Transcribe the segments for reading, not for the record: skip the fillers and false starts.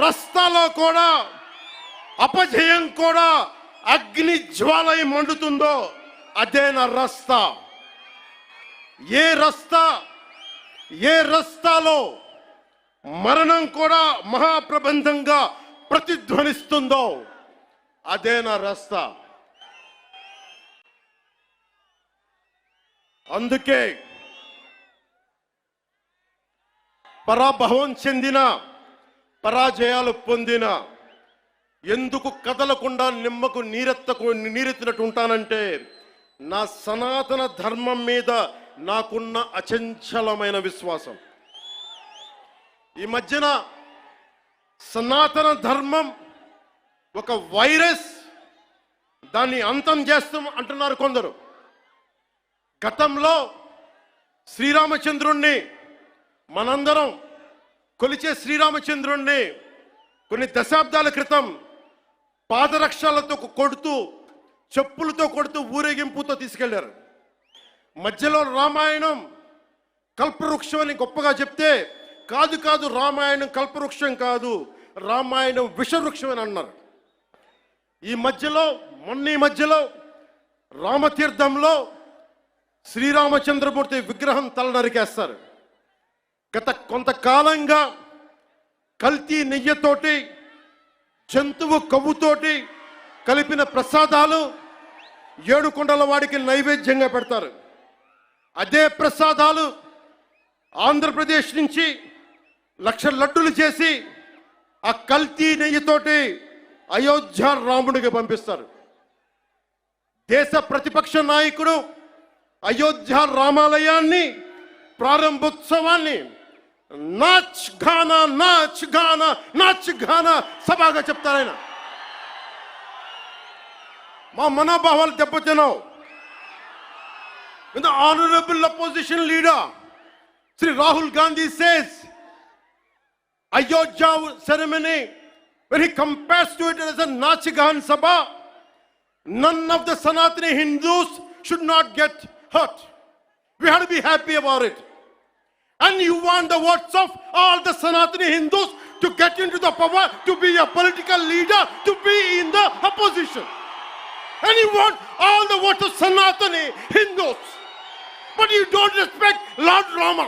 రస్తాలో కూడా అపజయం కూడా అగ్ని జ్వాలై మండుతుందో అదే నా రస్తా. ఏ రస్తాలో మరణం కూడా మహాప్రబంధంగా ప్రతిధ్వనిస్తుందో అదే నా రస్తా. అందుకే పరాభవం చెందిన, పరాజయాలు పొందిన ఎందుకు కదలకుండా నిమ్మకు నీరెత్తినట్టు ఉంటానంటే నా సనాతన ధర్మం మీద నాకున్న అచంచలమైన విశ్వాసం. ఈ మధ్యన సనాతన ధర్మం ఒక వైరస్, దాన్ని అంతం చేస్తాం అంటున్నారు కొందరు. గతంలో శ్రీరామచంద్రుణ్ణి, మనందరం కొలిచే శ్రీరామచంద్రుణ్ణి కొన్ని దశాబ్దాల క్రితం పాదరక్షలతో కొడుతూ, చెప్పులతో కొడుతూ, ఊరేగింపుతో తీసుకెళ్లారు. మధ్యలో రామాయణం కల్పవృక్షం అని గొప్పగా చెప్తే, కాదు రామాయణం కల్పవృక్షం కాదు, రామాయణం విషవృక్షం అని అన్నారు. ఈ మధ్యలో రామతీర్థంలో శ్రీరామచంద్రమూర్తి విగ్రహం తల నరికేస్తారు. గత కొంతకాలంగా కల్తీ నెయ్యితోటి, జంతువు కొవ్వుతోటి కలిపిన ప్రసాదాలు ఏడుకొండల వాడికి నైవేద్యంగా పెడతారు. అదే ప్రసాదాలు ఆంధ్రప్రదేశ్ నుంచి 1,00,000 లడ్డులు చేసి ఆ కల్తీ నెయ్యితోటి అయోధ్య రాముడికి పంపిస్తారు. దేశ ప్రతిపక్ష నాయకుడు అయోధ్య రామాలయాన్ని ప్రారంభోత్సవాన్ని నాచ్ గానా సభగా చెప్తారాయన. మా మనోభావాలు దెబ్బతిన్నావు. The honorable opposition leader Sri Rahul Gandhi says Ayodhya ceremony, when he compares to it as a Nachigan Sabha, none of the Sanatani Hindus should not get hurt. We have to be happy about it. And you want the votes of all the Sanatani Hindus to get into the power, to be a political leader, to be in the opposition. And you want all the votes of Sanatani Hindus. But you don't respect Lord Rama.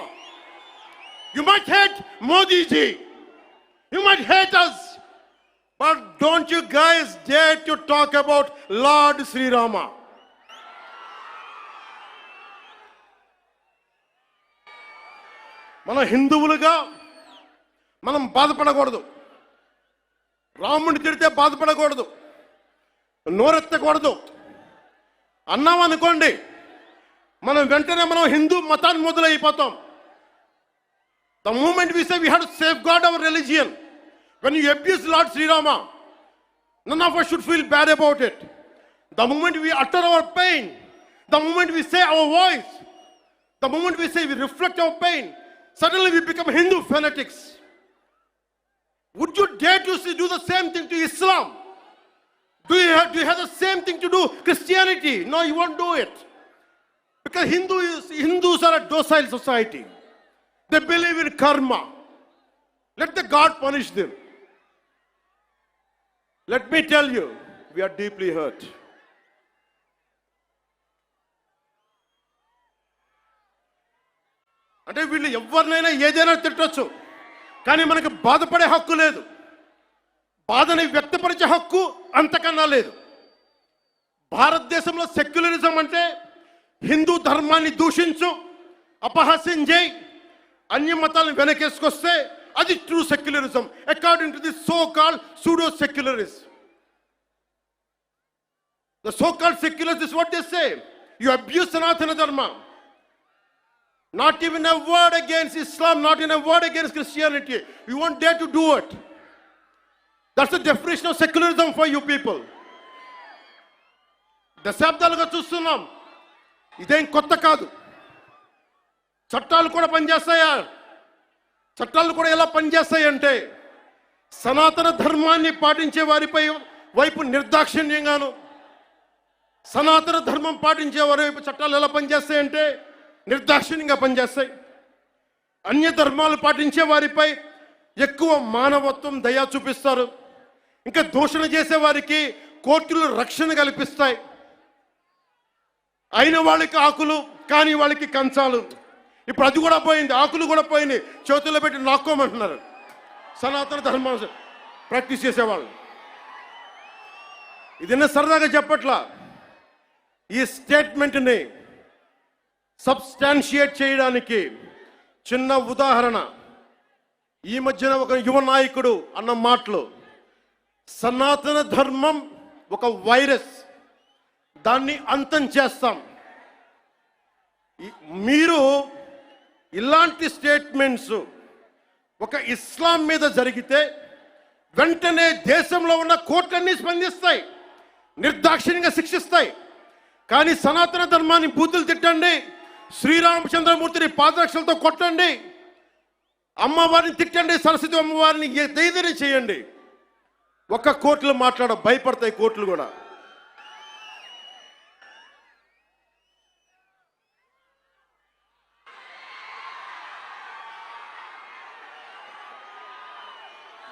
You might hate Modi ji. You might hate us. But don't you guys dare to talk about Lord Sri Rama. మన హిందువులుగా మనం బాధపడకూడదు. రాముడిని తిడితే బాధపడకూడదు, నోరెత్తకూడదు. అన్నాం అనుకోండి, మనం వెంటనే హిందూ మతాన్ని మొదలైపోతాం. The moment we say we have to safeguard our religion, when you abuse Lord Sri Rama, none of us should feel bad about it. The moment we utter our pain, the moment we say our voice, the moment we say we reflect our pain, suddenly we become Hindu fanatics. Would you dare to do the same thing to Islam? Do you have the same thing to do Christianity? No, you won't do it. Because Hindus are a docile society. They believe in karma. Let the God punish them. Let me tell you, we are deeply hurt. అంటే వీళ్ళు ఎవరినైనా ఏదైనా తిట్టొచ్చు, కానీ మనకు బాధపడే హక్కు లేదు. బాధని వ్యక్తపరిచే హక్కు అంతకన్నా లేదు. భారతదేశంలో సెక్యులరిజం అంటే హిందూ ధర్మాన్ని దూషించు, అపహాస్యం చేయి, అన్య మతాలను వెనకేసుకొస్తే అది true secularism according to the so called pseudo secularist. The so called secularists is what they say. You abuse Sanatana Dharma. Not even a word against Islam, not even a word against Christianity. You won't dare to do it. That's the definition of secularism for you people. దశాబ్దాలుగా చూస్తున్నాం, ఇదేం కొత్త కాదు. చట్టాలు కూడా పనిచేస్తాయా? చట్టాలు కూడా ఎలా పనిచేస్తాయంటే సనాతన ధర్మాన్ని పాటించే వారిపై వైపు నిర్దాక్షిణ్యంగాను, సనాతన ధర్మం పాటించే వారి వైపు చట్టాలు ఎలా పనిచేస్తాయంటే నిర్దాక్షిణ్యంగా పనిచేస్తాయి. అన్య ధర్మాలు పాటించే వారిపై ఎక్కువ మానవత్వం, దయ చూపిస్తారు. ఇంకా దూషణ చేసే వారికి కోర్టులు రక్షణ కల్పిస్తాయి. అయిన వాళ్ళకి ఆకులు, కాని వాళ్ళకి కంచాలు. ఇప్పుడు అది కూడా పోయింది, ఆకులు కూడా పోయింది, చేతుల్లో పెట్టి నాక్కోమంటున్నారు సనాతన ధర్మం ప్రాక్టీస్ చేసేవాళ్ళు. ఇదన్నా సరదాగా చెప్పట్లా. ఈ స్టేట్మెంట్ని సబ్స్టాన్షియేట్ చేయడానికి చిన్న ఉదాహరణ. ఈ మధ్యన ఒక యువ నాయకుడు అన్న మాటలు, సనాతన ధర్మం ఒక వైరస్, దాన్ని అంతం చేస్తాం. మీరు ఇలాంటి స్టేట్మెంట్స్ ఒక ఇస్లాం మీద జరిగితే వెంటనే దేశంలో ఉన్న కోర్టులన్నీ స్పందిస్తాయి, నిర్దాక్షిణ్యంగా శిక్షిస్తాయి. కానీ సనాతన ధర్మాన్ని బూతులు తిట్టండి, శ్రీరామచంద్రమూర్తిని పాదరక్షలతో కొట్టండి, అమ్మవారిని తిట్టండి, సరస్వతి అమ్మవారిని ఏదైనా చేయండి, ఒక్క కోర్టులు భయపడతాయి కోర్టులు కూడా.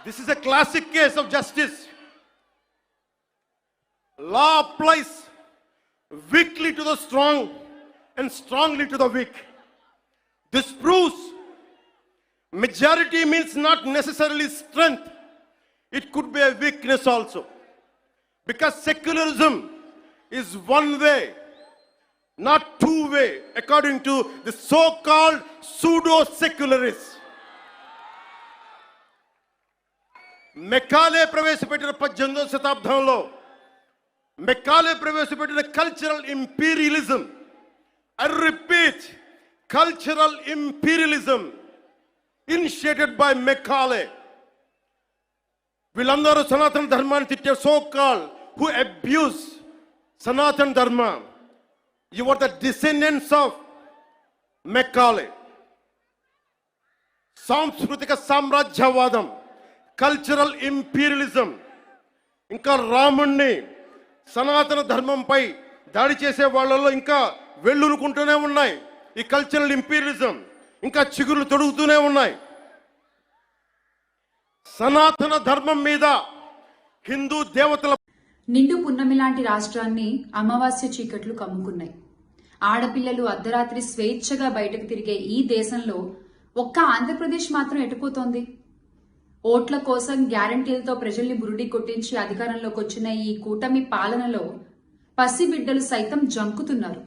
This is a classic case of justice. Law applies weakly to the strong and strongly to the weak. This proves majority means not necessarily strength. It could be a weakness also. Because secularism is one way, not two way, according to the so-called pseudo-secularists. Macaulay ప్రవేశపెట్టిన 18వ శతాబ్దంలో Macaulay ప్రవేశపెట్టిన cultural imperialism, I repeat, cultural imperialism initiated by Macaulay. వీళ్ళందరూ సనాతన ధర్మాన్ని తిట్టే so call who abuse Sanatana Dharma, you are the descendants of Macaulay. సాంస్కృతిక సామ్రాజ్యవాదం, cultural imperialism, ఇంకా రాముణ్ణి సనాతన ధర్మంపై దాడి చేసే వాళ్ళలో ఇంకా వెళ్ళునుకుంటూనే ఉన్నాయి. ఈ కల్చరల్ ఇంపీరియలిజం ఇంకా చిగురులు తొడుగుతూనే ఉన్నాయి. సనాతన ధర్మం మీద హిందూ దేవతల నిండు పున్నమి లాంటి రాష్ట్రాన్ని అమావాస్య చీకట్లు కమ్ముకున్నాయి. ఆడపిల్లలు అర్ధరాత్రి స్వేచ్ఛగా బయటకు తిరిగే ఈ దేశంలో ఒక్క ఆంధ్రప్రదేశ్ మాత్రం ఎటుపోతోంది? ఓట్ల కోసం గ్యారంటీలతో ప్రజల్ని బురుడి కొట్టించి అధికారంలోకి వచ్చిన ఈ కూటమి పాలనలో పసిబిడ్డలు సైతం జంకుతున్నారు.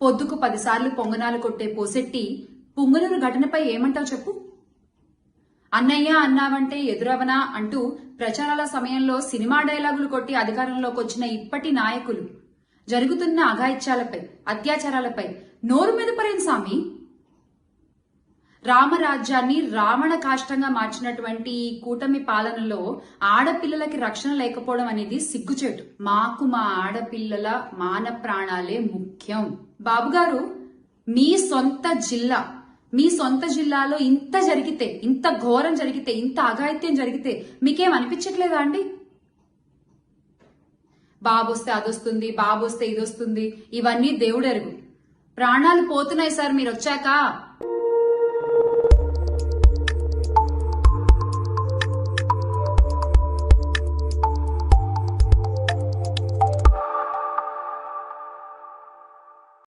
పొద్దుకు 10 సార్లు పొంగనాలు కొట్టే పోసెట్టి పుంగనూరు ఘటనపై ఏమంటావు చెప్పు? అన్నయ్య అన్నావంటే ఎదురవనా అంటూ ప్రచారాల సమయంలో సినిమా డైలాగులు కొట్టి అధికారంలోకి వచ్చిన ఇప్పటి నాయకులు జరుగుతున్న అఘాయిత్యాలపై, అత్యాచారాలపై నోరు మీద పరేం సామి? రామరాజ్యాన్ని రావణ కాష్టంగా మార్చినటువంటి ఈ కూటమి పాలనలో ఆడపిల్లలకి రక్షణ లేకపోవడం అనేది సిగ్గుచేటు. మాకు మా ఆడపిల్లల మాన ప్రాణాలే ముఖ్యం. బాబుగారు, మీ సొంత జిల్లాలో ఇంత జరిగితే, ఇంత ఘోరం జరిగితే, ఇంత అఘాయిత్యం జరిగితే మీకేం అనిపించట్లేదా అండి? బాబొస్తే అదొస్తుంది, బాబొస్తే ఇదొస్తుంది, ఇవన్నీ దేవుడెరుగు. ప్రాణాలు పోతున్నాయి సార్ మీరు వచ్చాక.